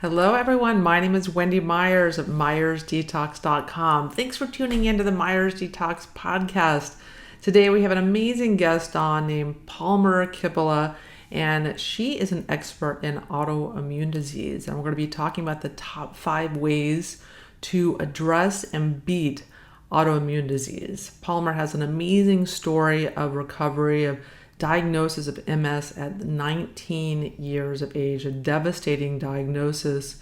Hello, everyone. My name is Wendy Myers at MyersDetox.com. Thanks for tuning in to the Myers Detox podcast. Today, we have an amazing guest on named Palmer Kippola, and she is an expert in autoimmune disease. And we're going to be talking about the top 5 ways to address and beat autoimmune disease. Palmer has an amazing story of recovery, of diagnosis of MS at 19 years of age, a devastating diagnosis,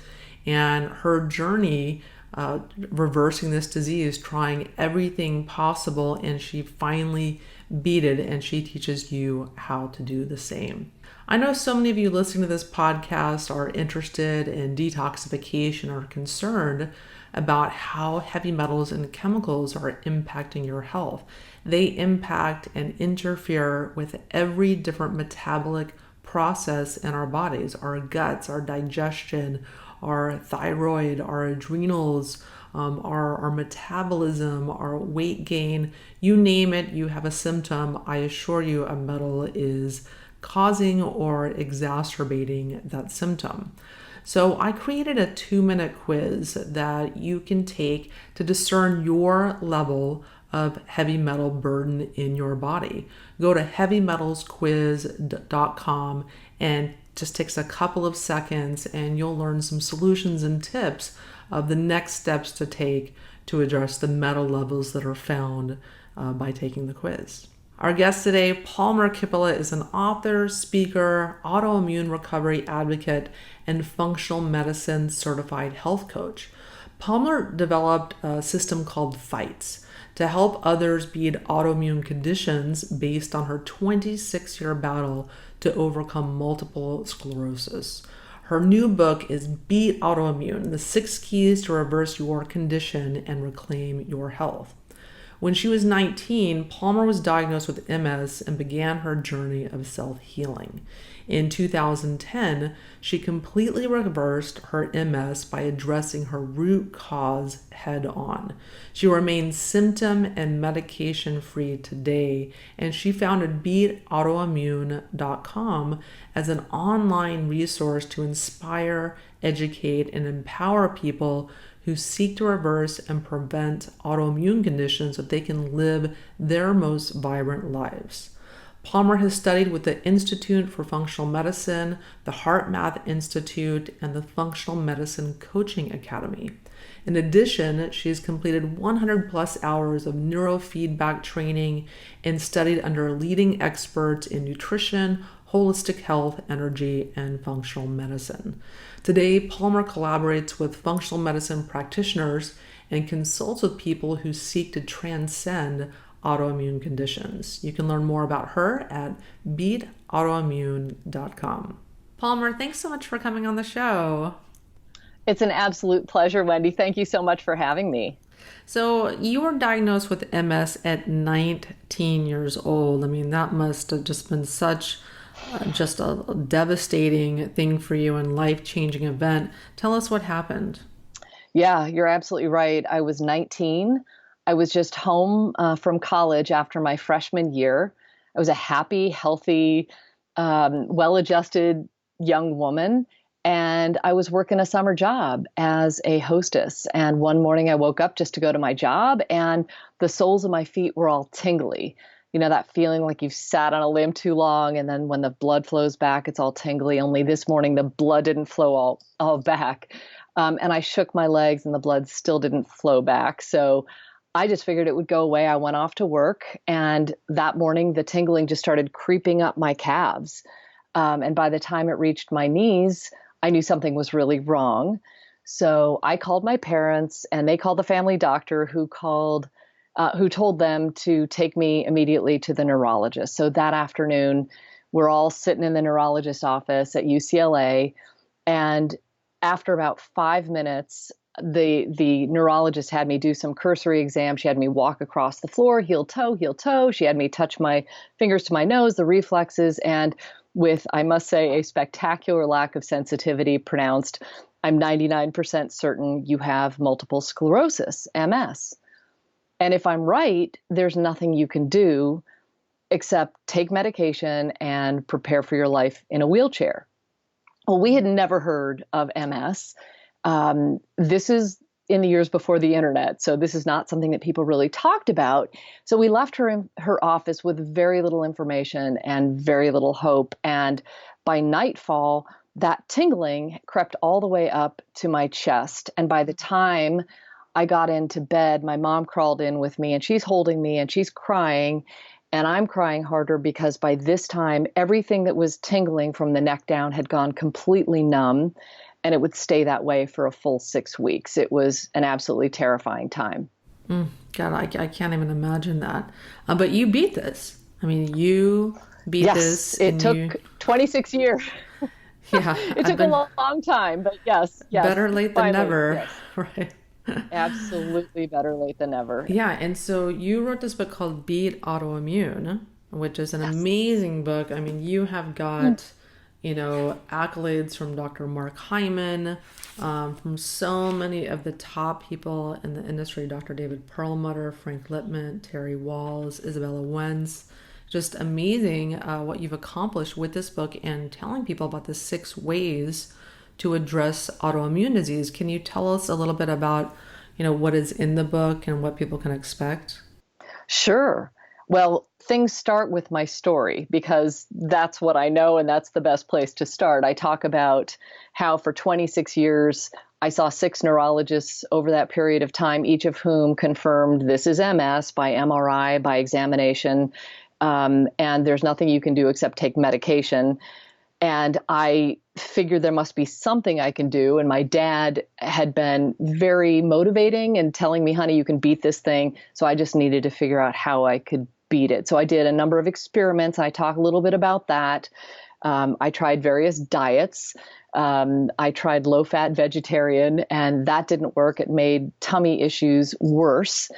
and her journey reversing this disease, trying everything possible, and she finally beat it, and she teaches you how to do the same. I know so many of you listening to this podcast are interested in detoxification or concerned about how heavy metals and chemicals are impacting your health. They impact and interfere with every different metabolic process in our bodies, our guts, our digestion, our thyroid, our adrenals, our metabolism, our weight gain. You name it, you have a symptom. I assure you a metal is causing or exacerbating that symptom. So I created a 2-minute quiz that you can take to discern your level of heavy metal burden in your body. Go to heavymetalsquiz.com and just takes a couple of seconds, and you'll learn some solutions and tips of the next steps to take to address the metal levels that are found by taking the quiz. Our guest today, Palmer Kippola, is an author, speaker, autoimmune recovery advocate, and functional medicine certified health coach. Palmer developed a system called F.I.G.H.T.S to help others beat autoimmune conditions based on her 26-year battle to overcome multiple sclerosis. Her new book is Beat Autoimmune, the 6 keys to reverse your condition and reclaim your health. When she was 19, Palmer was diagnosed with MS and began her journey of self-healing. In 2010, she completely reversed her MS by addressing her root cause head-on. She remains symptom and medication-free today, and she founded BeatAutoimmune.com as an online resource to inspire, educate, and empower people who seek to reverse and prevent autoimmune conditions so that they can live their most vibrant lives. Palmer has studied with the Institute for Functional Medicine, the HeartMath Institute, and the Functional Medicine Coaching Academy. In addition, she's completed 100 plus hours of neurofeedback training and studied under leading experts in nutrition, holistic health, energy, and functional medicine. Today, Palmer collaborates with functional medicine practitioners and consults with people who seek to transcend autoimmune conditions. You can learn more about her at beatautoimmune.com. Palmer, thanks so much for coming on the show. It's an absolute pleasure, Wendy. Thank you so much for having me. So you were diagnosed with MS at 19 years old. I mean, that must have just been such just a devastating thing for you and life-changing event. Tell us what happened. Yeah, you're absolutely right. I was 19. I was just home from college after my freshman year. I was a happy, healthy, well-adjusted young woman, and I was working a summer job as a hostess. And one morning I woke up just to go to my job, and the soles of my feet were all tingly. You know, that feeling like you've sat on a limb too long, and then when the blood flows back, it's all tingly. Only this morning, the blood didn't flow all back. And I shook my legs, and the blood still didn't flow back. So I just figured it would go away. I went off to work, and that morning, the tingling just started creeping up my calves. And by the time it reached my knees, I knew something was really wrong. So I called my parents, and they called the family doctor, who told them to take me immediately to the neurologist. So that afternoon, we're all sitting in the neurologist's office at UCLA. And after about 5 minutes, the neurologist had me do some cursory exams. She had me walk across the floor, heel toe. She had me touch my fingers to my nose, the reflexes, and with, I must say, a spectacular lack of sensitivity, pronounced, I'm 99% certain you have multiple sclerosis, MS. And if I'm right, there's nothing you can do except take medication and prepare for your life in a wheelchair. Well, we had never heard of MS. This is in the years before the internet, so this is not something that people really talked about. So we left her in her office with very little information and very little hope. And by nightfall, that tingling crept all the way up to my chest. And by the time I got into bed, my mom crawled in with me and she's holding me and she's crying. And I'm crying harder because by this time, everything that was tingling from the neck down had gone completely numb, and it would stay that way for a full 6 weeks. It was an absolutely terrifying time. God, I can't even imagine that. But you beat this. I mean, you beat Yes, this. it took 26 years. Yeah. It took a long time, but yes. Better late than finally, never. yes. Right. Absolutely better late than never. Yeah, and so you wrote this book called Beat Autoimmune, which is an amazing book. I mean, you have got, accolades from Dr. Mark Hyman, from so many of the top people in the industry, Dr. David Perlmutter, Frank Lipman, Terry Walls, Isabella Wentz. Just amazing what you've accomplished with this book and telling people about the 6 ways to address autoimmune disease. Can you tell us a little bit about, what is in the book and what people can expect? Sure. Well, things start with my story because that's what I know and that's the best place to start. I talk about how for 26 years, I saw 6 neurologists over that period of time, each of whom confirmed this is MS by MRI, by examination, and there's nothing you can do except take medication. And I figured there must be something I can do. And my dad had been very motivating and telling me, honey, you can beat this thing. So I just needed to figure out how I could beat it. So I did a number of experiments. I talk a little bit about that. I tried various diets. I tried low-fat vegetarian, and that didn't work. It made tummy issues worse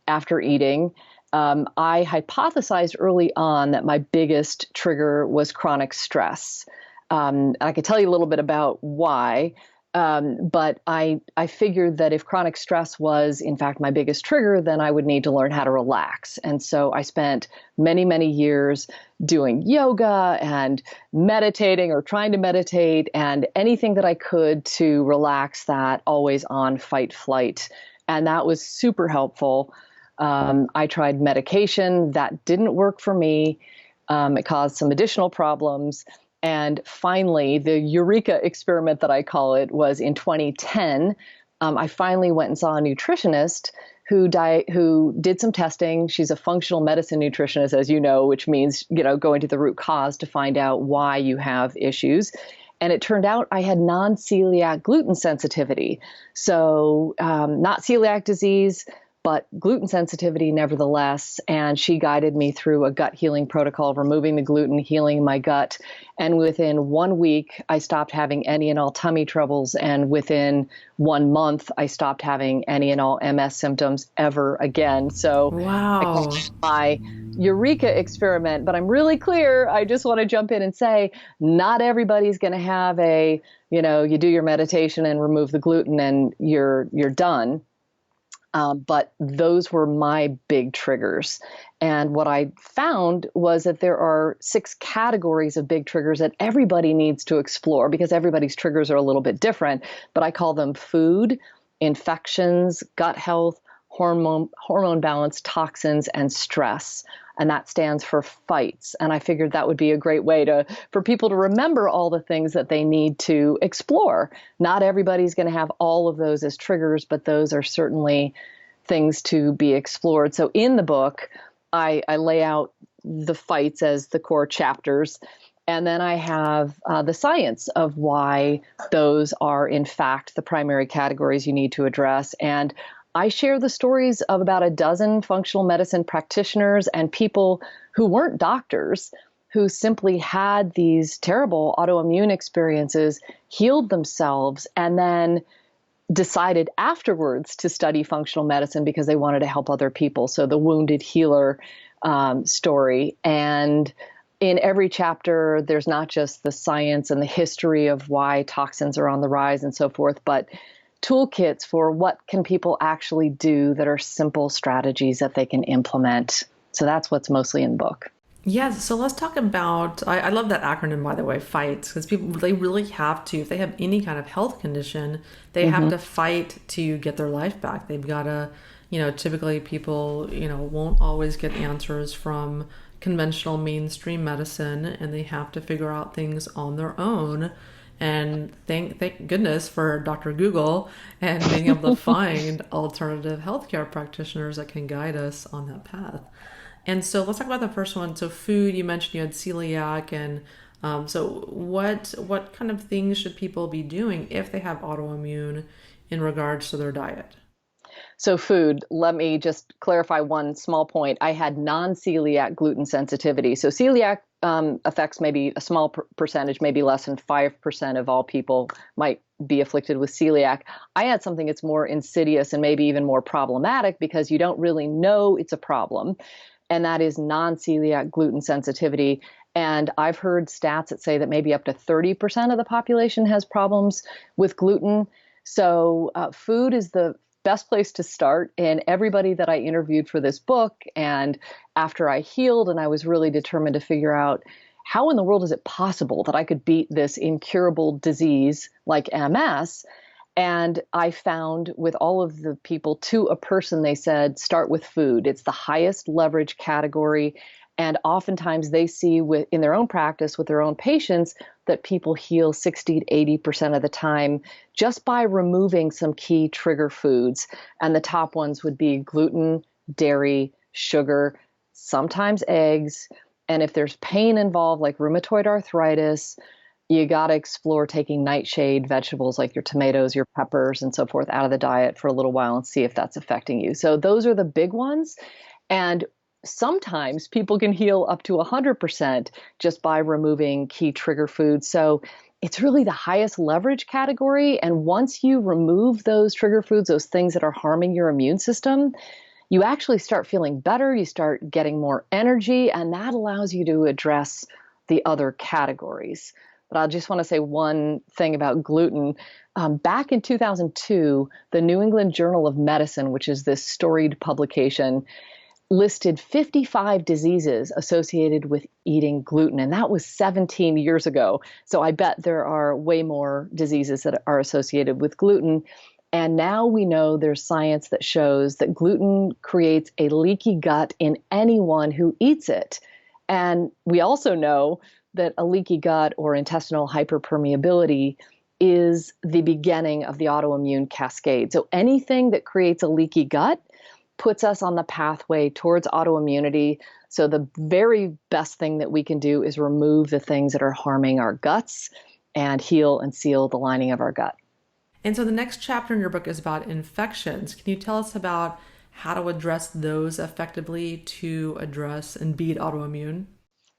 after eating. I hypothesized early on that my biggest trigger was chronic stress. I could tell you a little bit about why, but I figured that if chronic stress was, in fact, my biggest trigger, then I would need to learn how to relax. And so I spent many, many years doing yoga and meditating or trying to meditate and anything that I could to relax that always on fight flight. And that was super helpful. I tried medication. That didn't work for me. It caused some additional problems. And finally, the Eureka experiment that I call it was in 2010. I finally went and saw a nutritionist who did some testing. She's a functional medicine nutritionist, as you know, which means, going to the root cause to find out why you have issues. And it turned out I had non-celiac gluten sensitivity. So not celiac disease, but gluten sensitivity nevertheless. And she guided me through a gut healing protocol, removing the gluten, healing my gut. And within 1 week, I stopped having any and all tummy troubles. And within 1 month, I stopped having any and all MS symptoms ever again. So Wow. I call it my Eureka experiment. But I'm really clear. I just want to jump in and say, not everybody's going to have you do your meditation and remove the gluten and you're done. But those were my big triggers. And what I found was that there are 6 categories of big triggers that everybody needs to explore because everybody's triggers are a little bit different. But I call them food, infections, gut health, hormone balance, toxins, and stress. And that stands for FIGHTS. And I figured that would be a great way for people to remember all the things that they need to explore. Not everybody's going to have all of those as triggers, but those are certainly things to be explored. So in the book, I lay out the FIGHTS as the core chapters. And then I have the science of why those are, in fact, the primary categories you need to address. And I share the stories of about a dozen functional medicine practitioners and people who weren't doctors, who simply had these terrible autoimmune experiences, healed themselves, and then decided afterwards to study functional medicine because they wanted to help other people. So the wounded healer story. And in every chapter, there's not just the science and the history of why toxins are on the rise and so forth, but toolkits for what can people actually do that are simple strategies that they can implement. So that's what's mostly in the book. Yes, so let's talk about. I love that acronym, by the way, FIGHT, because people, they really have to, if they have any kind of health condition, they have Hmm. to fight to get their life back. They've got to, typically people, won't always get answers from conventional mainstream medicine, and they have to figure out things on their own. And thank goodness for Dr. Google and being able to find alternative healthcare practitioners that can guide us on that path. And so let's talk about the first one. So food, you mentioned you had celiac, and so what kind of things should people be doing if they have autoimmune in regards to their diet? So, food, let me just clarify one small point. I had non celiac gluten sensitivity. So, celiac affects maybe a small percentage, maybe less than 5% of all people might be afflicted with celiac. I had something that's more insidious and maybe even more problematic because you don't really know it's a problem, and that is non celiac gluten sensitivity. And I've heard stats that say that maybe up to 30% of the population has problems with gluten. So, food is the best place to start. And everybody that I interviewed for this book, and after I healed, and I was really determined to figure out how in the world is it possible that I could beat this incurable disease like MS. And I found with all of the people to a person, they said, start with food. It's the highest leverage category. And oftentimes they see in their own practice with their own patients that people heal 60 to 80% of the time just by removing some key trigger foods. And the top ones would be gluten, dairy, sugar, sometimes eggs. And if there's pain involved, like rheumatoid arthritis, you got to explore taking nightshade vegetables like your tomatoes, your peppers, and so forth out of the diet for a little while and see if that's affecting you. So those are the big ones. And sometimes people can heal up to 100% just by removing key trigger foods. So it's really the highest leverage category. And once you remove those trigger foods, those things that are harming your immune system, you actually start feeling better. You start getting more energy, and that allows you to address the other categories. But I just want to say one thing about gluten. Back in 2002, the New England Journal of Medicine, which is this storied publication, listed 55 diseases associated with eating gluten, and that was 17 years ago. So I bet there are way more diseases that are associated with gluten. And now we know there's science that shows that gluten creates a leaky gut in anyone who eats it. And we also know that a leaky gut or intestinal hyperpermeability is the beginning of the autoimmune cascade. So anything that creates a leaky gut puts us on the pathway towards autoimmunity. So the very best thing that we can do is remove the things that are harming our guts and heal and seal the lining of our gut. And so the next chapter in your book is about infections. Can you tell us about how to address those effectively to address and beat autoimmune?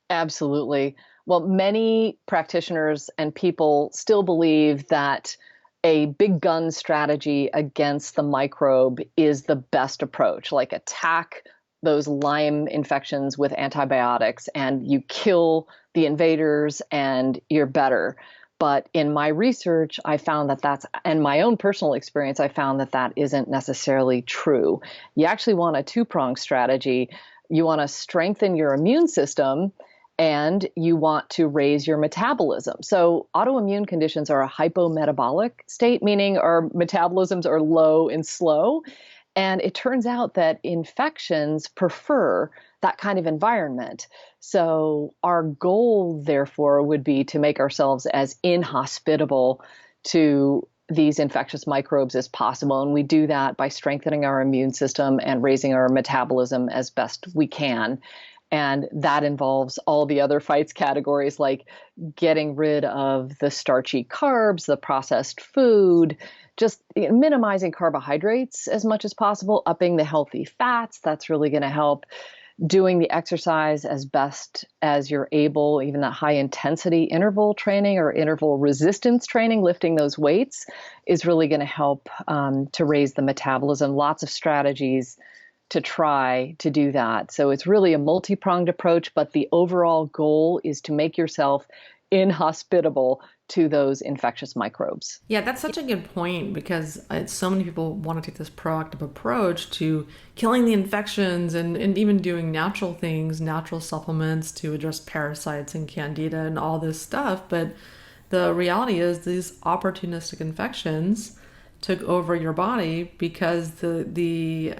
Absolutely. Well, many practitioners and people still believe that a big gun strategy against the microbe is the best approach, like attack those Lyme infections with antibiotics and you kill the invaders and you're better. But in my research, I found that and my own personal experience, I found that that isn't necessarily true. You actually want a two-pronged strategy. You want to strengthen your immune system and you want to raise your metabolism. So autoimmune conditions are a hypometabolic state, meaning our metabolisms are low and slow. And it turns out that infections prefer that kind of environment. So our goal, therefore, would be to make ourselves as inhospitable to these infectious microbes as possible. And we do that by strengthening our immune system and raising our metabolism as best we can. And that involves all the other fights categories like getting rid of the starchy carbs, the processed food, just minimizing carbohydrates as much as possible, upping the healthy fats. That's really going to help. Doing the exercise as best as you're able, even that high intensity interval training or interval resistance training, lifting those weights is really going to help to raise the metabolism. Lots of strategies to try to do that. So it's really a multi-pronged approach, but the overall goal is to make yourself inhospitable to those infectious microbes. Yeah, that's such a good point because so many people want to take this proactive approach to killing the infections and even doing natural things, natural supplements to address parasites and candida and all this stuff. But the reality is these opportunistic infections took over your body because the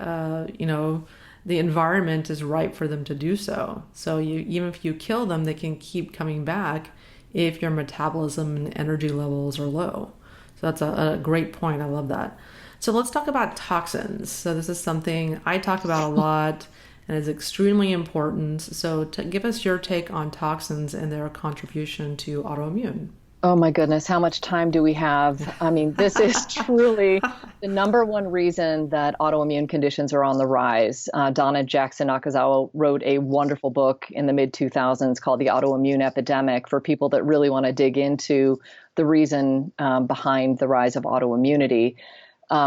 environment is ripe for them to do so. So even if you kill them, they can keep coming back if your metabolism and energy levels are low. So that's a great point. I love that. So let's talk about toxins. So this is something I talk about a lot and is extremely important. So give us your take on toxins and their contribution to autoimmune. Oh my goodness, how much time do we have? I mean, this is truly the number one reason that autoimmune conditions are on the rise. Donna Jackson Nakazawa wrote a wonderful book in the mid 2000s called The Autoimmune Epidemic for people that really want to dig into the reason behind the rise of autoimmunity.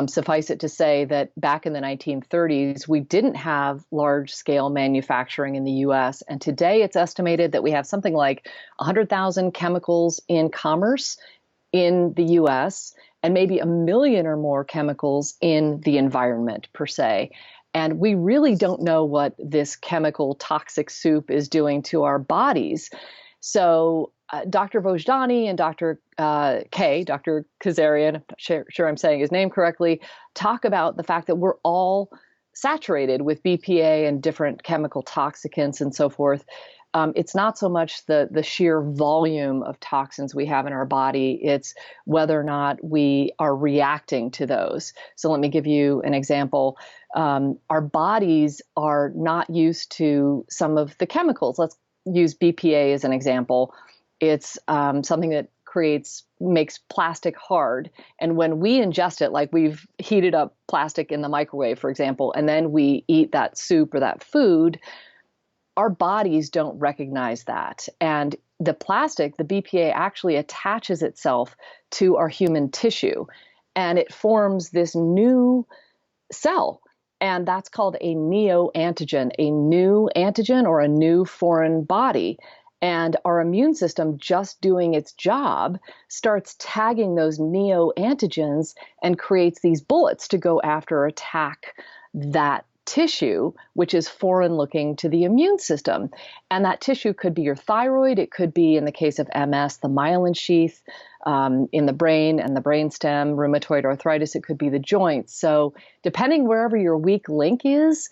Suffice it to say that back in the 1930s, we didn't have large-scale manufacturing in the U.S. And today it's estimated that we have something like 100,000 chemicals in commerce in the U.S. and maybe 1 million or more chemicals in the environment per se. And we really don't know what this chemical toxic soup is doing to our bodies. So Dr. Vojdani and Dr. Dr. Kazarian, I'm not sure I'm saying his name correctly, talk about the fact that we're all saturated with BPA and different chemical toxicants and so forth. It's not so much the sheer volume of toxins we have in our body, it's whether or not we are reacting to those. So let me give you an example. Our bodies are not used to some of the chemicals. Let's use BPA as an example. It's something that makes plastic hard. And when we ingest it, like we've heated up plastic in the microwave, for example, and then we eat that soup or that food, our bodies don't recognize that. And the plastic, the BPA, actually attaches itself to our human tissue and it forms this new cell. And that's called a neoantigen, a new antigen or a new foreign body. And our immune system, just doing its job, starts tagging those neoantigens and creates these bullets to go after or attack that tissue, which is foreign looking to the immune system. And that tissue could be your thyroid. It could be, in the case of MS, the myelin sheath in the brain and the brainstem, rheumatoid arthritis. It could be the joints. So depending wherever your weak link is,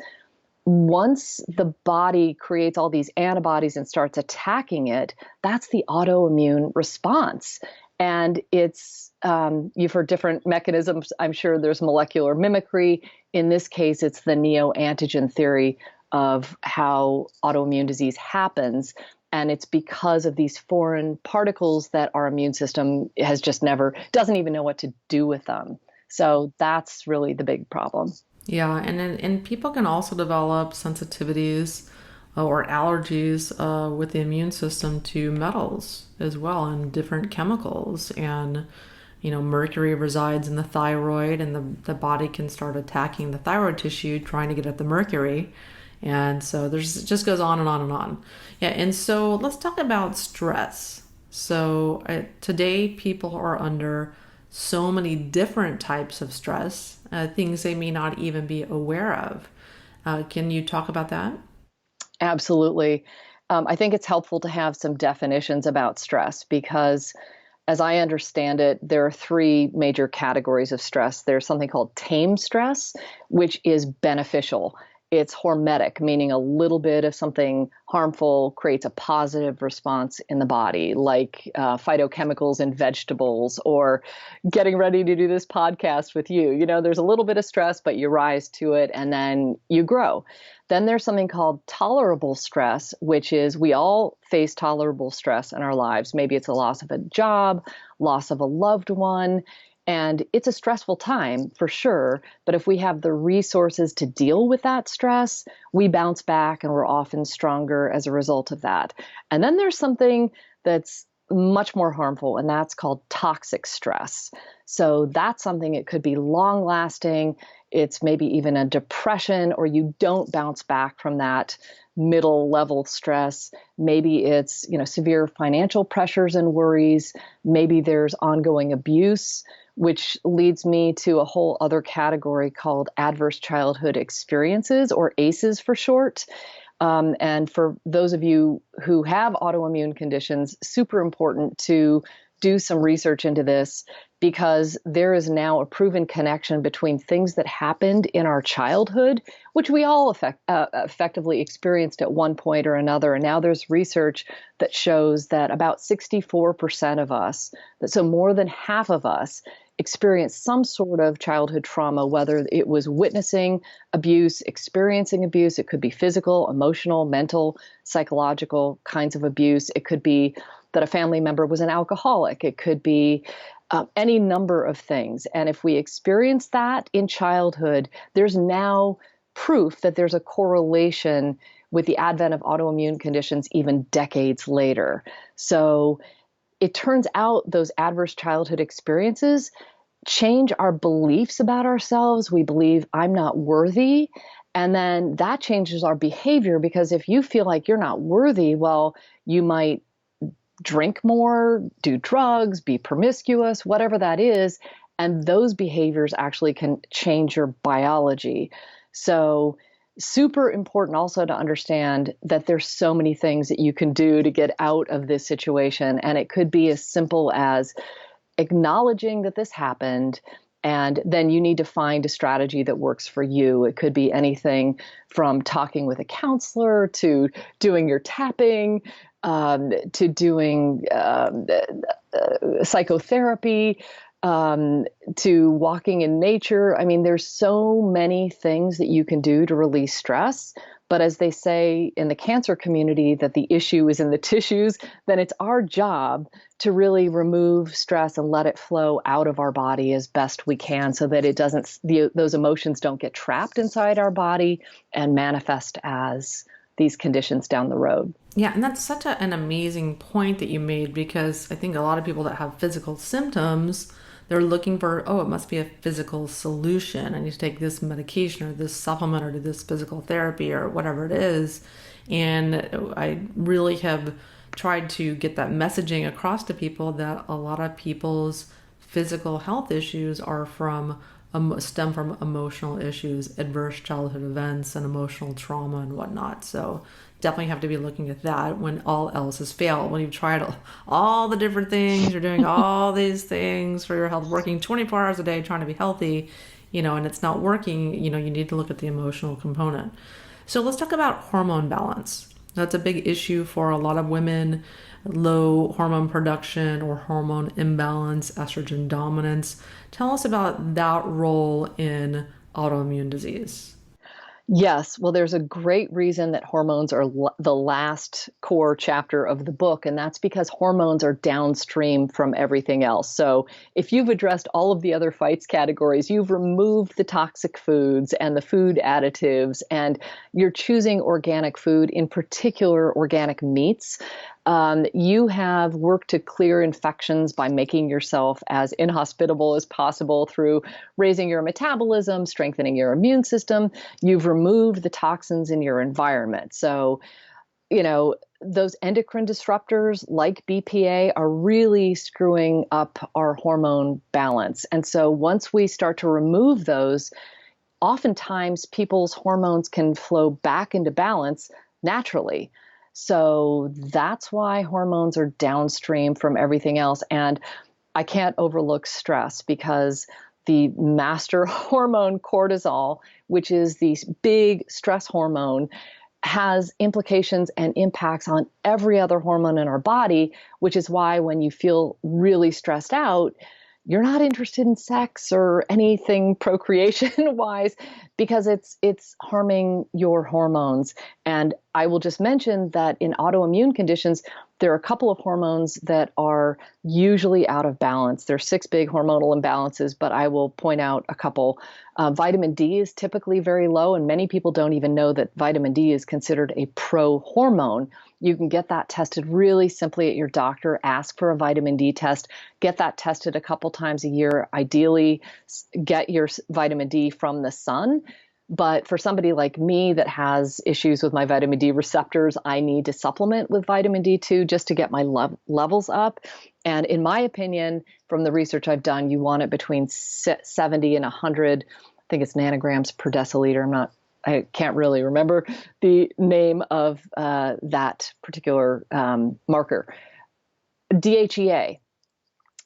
once the body creates all these antibodies and starts attacking it, that's the autoimmune response. And you've heard different mechanisms. I'm sure there's molecular mimicry. In this case, it's the neoantigen theory of how autoimmune disease happens. And it's because of these foreign particles that our immune system doesn't even know what to do with them. So that's really the big problem. Yeah, and people can also develop sensitivities or allergies with the immune system to metals as well and different chemicals. And, mercury resides in the thyroid and the body can start attacking the thyroid tissue, trying to get at the mercury. And so it just goes on and on and on. Yeah, and so let's talk about stress. So today people are under so many different types of stress, things they may not even be aware of. Can you talk about that? Absolutely. I think it's helpful to have some definitions about stress because, as I understand it, there are 3 major categories of stress. There's something called tame stress, which is beneficial. It's hormetic, meaning a little bit of something harmful creates a positive response in the body, like phytochemicals in vegetables or getting ready to do this podcast with you. There's a little bit of stress, but you rise to it and then you grow. Then there's something called tolerable stress, which is we all face tolerable stress in our lives. Maybe it's a loss of a job, loss of a loved one. And it's a stressful time for sure. But if we have the resources to deal with that stress, we bounce back and we're often stronger as a result of that. And then there's something that's much more harmful, and that's called toxic stress. So that's something, it could be long lasting. It's maybe even a depression, or you don't bounce back from that middle level stress. Maybe it's, severe financial pressures and worries. Maybe there's ongoing abuse, which leads me to a whole other category called adverse childhood experiences, or ACEs for short. And for those of you who have autoimmune conditions, super important to do some research into this, because there is now a proven connection between things that happened in our childhood, which we all effectively experienced at one point or another. And now there's research that shows that about 64% of us, so more than half of us, experienced some sort of childhood trauma, whether it was witnessing abuse, experiencing abuse. It could be physical, emotional, mental, psychological kinds of abuse. It could be that a family member was an alcoholic. It could be any number of things. And if we experience that in childhood, there's now proof that there's a correlation with the advent of autoimmune conditions even decades later. So it turns out those adverse childhood experiences change our beliefs about ourselves. We believe I'm not worthy. And then that changes our behavior, because if you feel like you're not worthy, well, you might drink more, do drugs, be promiscuous, whatever that is. And those behaviors actually can change your biology. So super important also to understand that there's so many things that you can do to get out of this situation. And it could be as simple as acknowledging that this happened, and then you need to find a strategy that works for you. It could be anything from talking with a counselor to doing your tapping, to doing psychotherapy, to walking in nature. I mean, there's so many things that you can do to release stress. But as they say in the cancer community, that the issue is in the tissues, then it's our job to really remove stress and let it flow out of our body as best we can, so that it doesn't, those emotions don't get trapped inside our body and manifest as these conditions down the road. Yeah, and that's such an amazing point that you made, because I think a lot of people that have physical symptoms, they're looking for, oh, it must be a physical solution. I need to take this medication or this supplement or do this physical therapy or whatever it is. And I really have tried to get that messaging across to people that a lot of people's physical health issues are stem from emotional issues, adverse childhood events, and emotional trauma and whatnot. So definitely have to be looking at that when all else has failed. When you've tried all the different things, you're doing all these things for your health, working 24 hours a day trying to be healthy, and it's not working, you need to look at the emotional component. So let's talk about hormone balance. That's a big issue for a lot of women. Low hormone production or hormone imbalance, estrogen dominance. Tell us about that role in autoimmune disease. Yes. Well, there's a great reason that hormones are the last core chapter of the book, and that's because hormones are downstream from everything else. So if you've addressed all of the other F.I.G.H.T.S categories, you've removed the toxic foods and the food additives, and you're choosing organic food, in particular organic meats. You have worked to clear infections by making yourself as inhospitable as possible through raising your metabolism, strengthening your immune system. You've removed the toxins in your environment. So, those endocrine disruptors like BPA are really screwing up our hormone balance. And so once we start to remove those, oftentimes people's hormones can flow back into balance naturally. So that's why hormones are downstream from everything else. And I can't overlook stress, because the master hormone cortisol, which is the big stress hormone, has implications and impacts on every other hormone in our body, which is why when you feel really stressed out, you're not interested in sex or anything procreation wise, because it's harming your hormones. And I will just mention that in autoimmune conditions, there are a couple of hormones that are usually out of balance. There's 6 big hormonal imbalances, but I will point out a couple. Vitamin D is typically very low, and many people don't even know that vitamin D is considered a pro-hormone. You can get that tested really simply at your doctor. Ask for a vitamin D test. Get that tested a couple times a year. Ideally, get your vitamin D from the sun. But for somebody like me that has issues with my vitamin D receptors, I need to supplement with vitamin D2 just to get my levels up. And in my opinion, from the research I've done, you want it between 70 and 100, I think it's nanograms per deciliter. I can't really remember the name of that particular marker. DHEA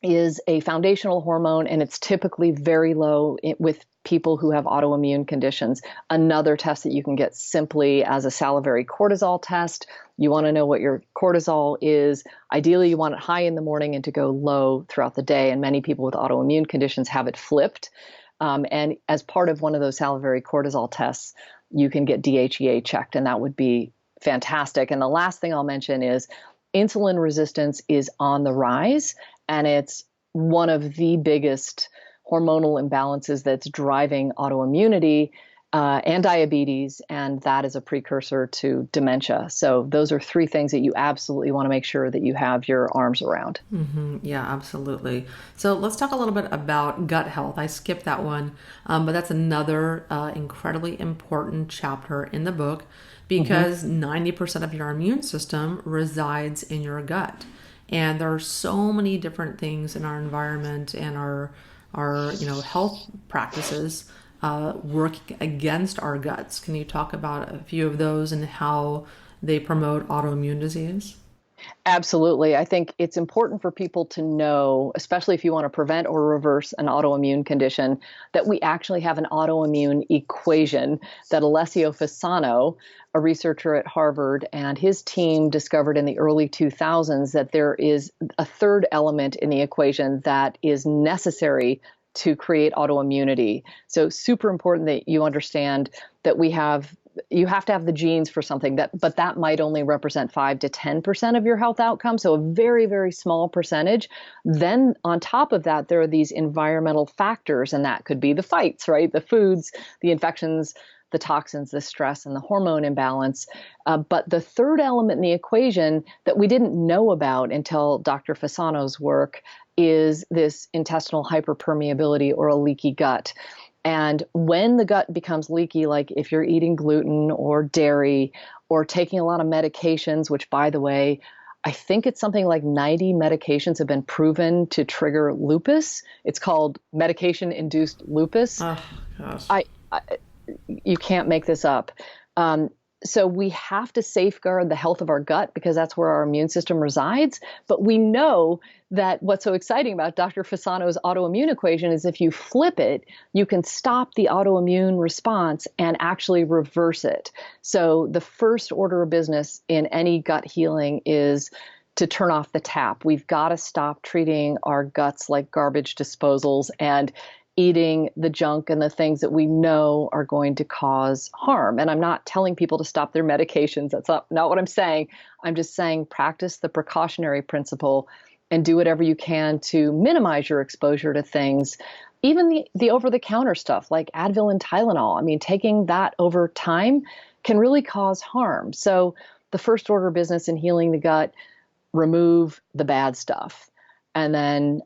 is a foundational hormone, and it's typically very low with people who have autoimmune conditions. Another test that you can get simply as a salivary cortisol test. You want to know what your cortisol is. Ideally, you want it high in the morning and to go low throughout the day. And many people with autoimmune conditions have it flipped. And as part of one of those salivary cortisol tests, you can get DHEA checked, and that would be fantastic. And the last thing I'll mention is insulin resistance is on the rise, and it's one of the biggest hormonal imbalances that's driving autoimmunity and diabetes, and that is a precursor to dementia. So those are 3 things that you absolutely want to make sure that you have your arms around. Mm-hmm. Yeah, absolutely. So let's talk a little bit about gut health. I skipped that one, but that's another incredibly important chapter in the book because 90% of your immune system resides in your gut. And there are so many different things in our environment and our health practices working against our guts. Can you talk about a few of those and how they promote autoimmune disease? Absolutely. I think it's important for people to know, especially if you want to prevent or reverse an autoimmune condition, that we actually have an autoimmune equation that Alessio Fasano, a researcher at Harvard, and his team discovered in the early 2000s that there is a third element in the equation that is necessary to create autoimmunity. So super important that you understand that you have to have the genes for something, but that might only represent 5 to 10% of your health outcomes. So a very, very small percentage. Then on top of that, there are these environmental factors, and that could be the fights, right? The foods, the infections, the toxins, the stress, and the hormone imbalance. But the third element in the equation that we didn't know about until Dr. Fasano's work is this intestinal hyperpermeability or a leaky gut. And when the gut becomes leaky, like if you're eating gluten or dairy or taking a lot of medications, which by the way, I think it's something like 90 medications have been proven to trigger lupus. It's called medication-induced lupus. Oh, gosh. You can't make this up. So we have to safeguard the health of our gut because that's where our immune system resides. But we know that what's so exciting about Dr. Fasano's autoimmune equation is if you flip it, you can stop the autoimmune response and actually reverse it. So the first order of business in any gut healing is to turn off the tap. We've got to stop treating our guts like garbage disposals and eating the junk and the things that we know are going to cause harm. And I'm not telling people to stop their medications. That's not what I'm saying. I'm just saying practice the precautionary principle and do whatever you can to minimize your exposure to things, even the over-the-counter stuff like Advil and Tylenol. I mean, taking that over time can really cause harm. So the first order of business in healing the gut, remove the bad stuff. And then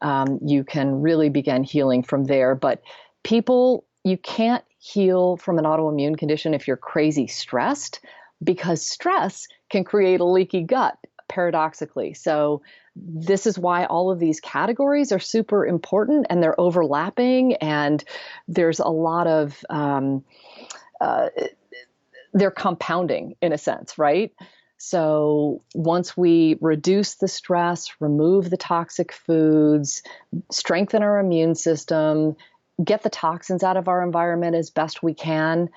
you can really begin healing from there. But you can't heal from an autoimmune condition if you're crazy stressed, because stress can create a leaky gut, paradoxically. So this is why all of these categories are super important, and they're overlapping, and there's a lot of, they're compounding in a sense, right? So once we reduce the stress, remove the toxic foods, strengthen our immune system, get the toxins out of our environment as best we can,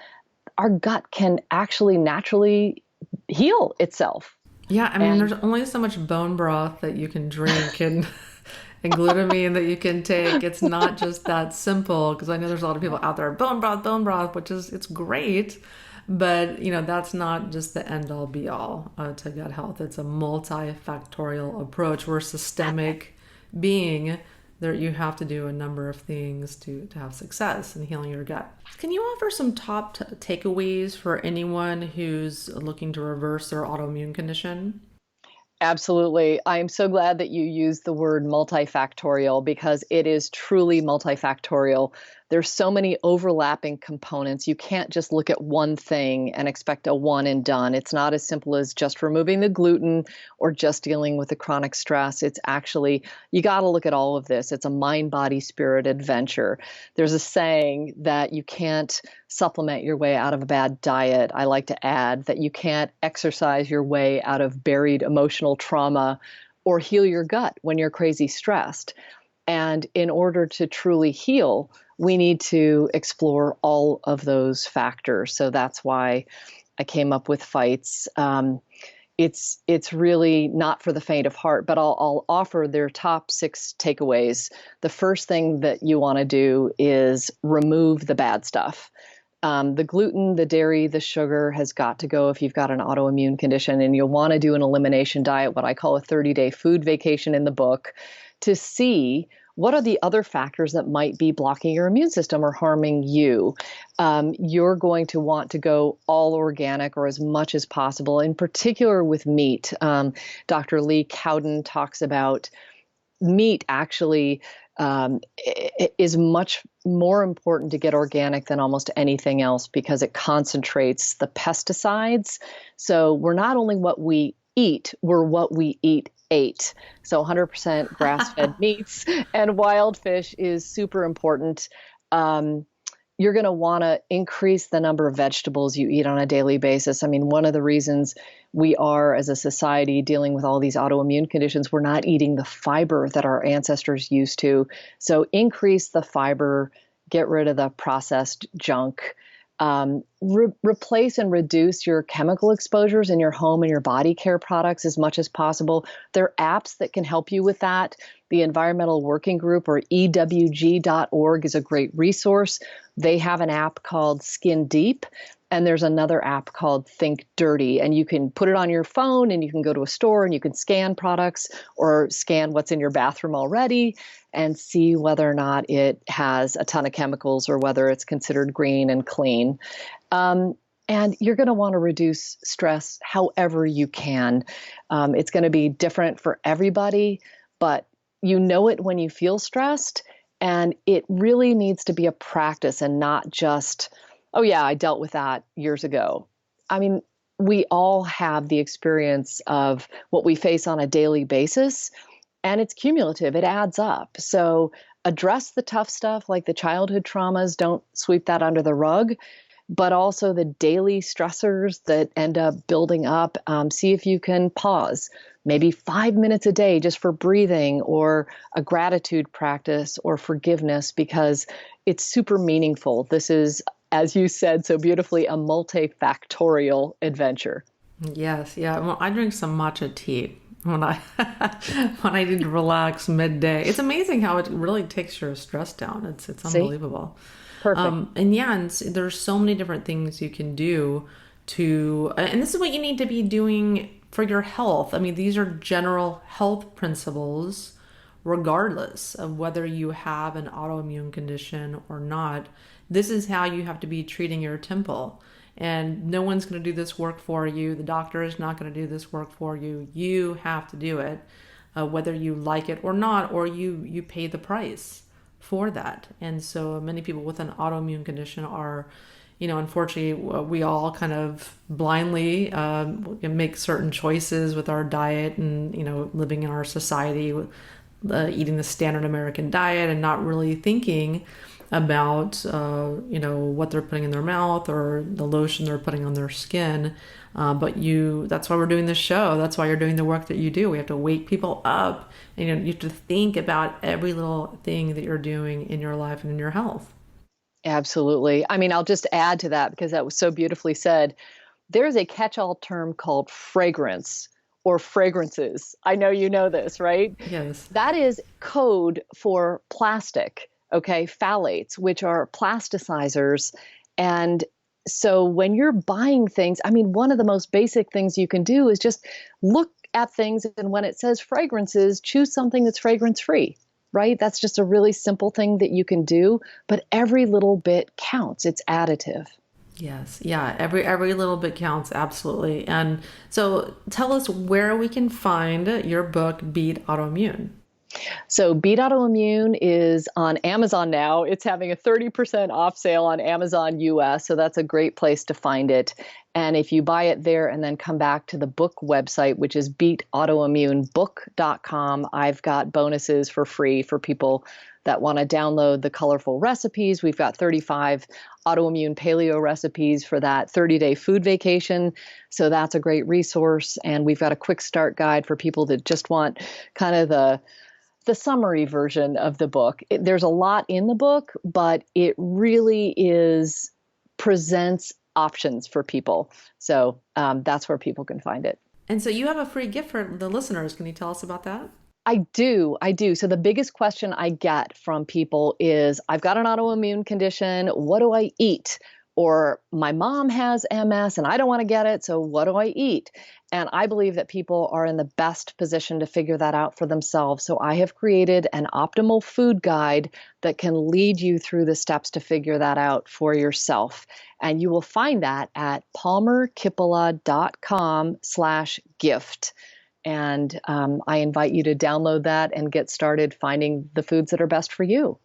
our gut can actually naturally heal itself. Yeah, I mean, there's only so much bone broth that you can drink and glutamine that you can take. It's not just that simple, because I know there's a lot of people out there, bone broth, which is, it's great. But, that's not just the end all be all to gut health. It's a multifactorial approach. We're a systemic being. There, you have to do a number of things to have success in healing your gut. Can you offer some top takeaways for anyone who's looking to reverse their autoimmune condition? Absolutely. I am so glad that you used the word multifactorial because it is truly multifactorial. There's so many overlapping components. You can't just look at one thing and expect a one and done. It's not as simple as just removing the gluten or just dealing with the chronic stress. It's actually, you got to look at all of this. It's a mind, body, spirit adventure. There's a saying that you can't supplement your way out of a bad diet. I like to add that you can't exercise your way out of buried emotional trauma or heal your gut when you're crazy stressed. And in order to truly heal, we need to explore all of those factors. So that's why I came up with F.I.G.H.T.S. It's really not for the faint of heart, but I'll offer their top 6 takeaways. The first thing that you want to do is remove the bad stuff. The gluten, the dairy, the sugar has got to go if you've got an autoimmune condition, and you'll want to do an elimination diet, what I call a 30-day food vacation in the book, to see what are the other factors that might be blocking your immune system or harming you. You're going to want to go all organic or as much as possible, in particular with meat. Dr. Lee Cowden talks about meat actually is much more important to get organic than almost anything else because it concentrates the pesticides. So we're not only what we eat, we're what we eat ate. So 100% grass-fed meats and wild fish is super important. You're going to want to increase the number of vegetables you eat on a daily basis. I mean, one of the reasons we are, as a society, dealing with all these autoimmune conditions, we're not eating the fiber that our ancestors used to. So increase the fiber, get rid of the processed junk. Replace and reduce your chemical exposures in your home and your body care products as much as possible. There are apps that can help you with that. The Environmental Working Group, or EWG.org, is a great resource. They have an app called Skin Deep, and there's another app called Think Dirty. And you can put it on your phone, and you can go to a store, and you can scan products or scan what's in your bathroom already and see whether or not it has a ton of chemicals or whether it's considered green and clean. And you're going to want to reduce stress however you can. It's going to be different for everybody, but you know it when you feel stressed, and it really needs to be a practice and not just, oh yeah, I dealt with that years ago. I mean, we all have the experience of what we face on a daily basis, and it's cumulative. It adds up. So address the tough stuff like the childhood traumas. Don't sweep that under the rug, but also the daily stressors that end up building up. See if you can pause maybe 5 minutes a day just for breathing or a gratitude practice or forgiveness, because it's super meaningful. This is, as you said so beautifully, a multifactorial adventure. Yes, yeah. Well, I drink some matcha tea when I when I need to relax midday. It's amazing how it really takes your stress down. It's See? unbelievable. Perfect. And yeah, there's so many different things you can do and this is what you need to be doing for your health. I mean, these are general health principles, regardless of whether you have an autoimmune condition or not. This is how you have to be treating your temple. And no one's going to do this work for you. The doctor is not going to do this work for you. You have to do it, whether you like it or not, or you pay the price for that. And so many people with an autoimmune condition are, unfortunately, we all kind of blindly make certain choices with our diet and, living in our society, eating the standard American diet and not really thinking about, what they're putting in their mouth or the lotion they're putting on their skin. That's why we're doing this show. That's why you're doing the work that you do. We have to wake people up, and you have to think about every little thing that you're doing in your life and in your health. Absolutely. I mean, I'll just add to that because that was so beautifully said. There's a catch-all term called fragrance or fragrances. I know you know this, right? Yes. That is code for plastic, okay? Phthalates, which are plasticizers. And So when you're buying things, I mean, one of the most basic things you can do is just look at things, and when it says fragrances, choose something that's fragrance free, right? That's just a really simple thing that you can do, but every little bit counts. It's additive. Yes. Yeah. Every little bit counts. Absolutely. And so tell us where we can find your book, Beat Autoimmune. So Beat Autoimmune is on Amazon now. It's having a 30% off sale on Amazon US. So that's a great place to find it. And if you buy it there and then come back to the book website, which is beatautoimmunebook.com, I've got bonuses for free for people that want to download the colorful recipes. We've got 35 autoimmune paleo recipes for that 30-day food vacation. So that's a great resource. And we've got a quick start guide for people that just want kind of the summary version of the book. There's a lot in the book, but it really presents options for people. So that's where people can find it. And so you have a free gift for the listeners. Can you tell us about that? I do. So the biggest question I get from people is, I've got an autoimmune condition. What do I eat? Or my mom has MS and I don't want to get it. So what do I eat? And I believe that people are in the best position to figure that out for themselves. So I have created an optimal food guide that can lead you through the steps to figure that out for yourself. And you will find that at palmerkippola.com/gift. And I invite you to download that and get started finding the foods that are best for you.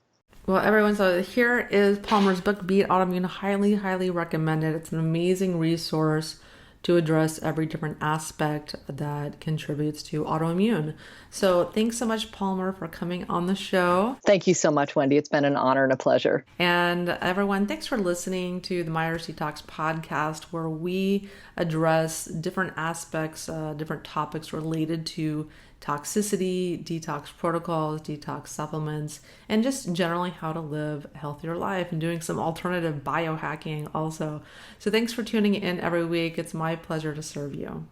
Well, everyone, so here is Palmer's book, Beat Autoimmune. Highly, highly recommended. It's an amazing resource to address every different aspect that contributes to autoimmune. So thanks so much, Palmer, for coming on the show. Thank you so much, Wendy. It's been an honor and a pleasure. And everyone, thanks for listening to the Myers Detox podcast, where we address different aspects, different topics related to toxicity, detox protocols, detox supplements, and just generally how to live a healthier life, and doing some alternative biohacking also. So thanks for tuning in every week. It's my pleasure to serve you.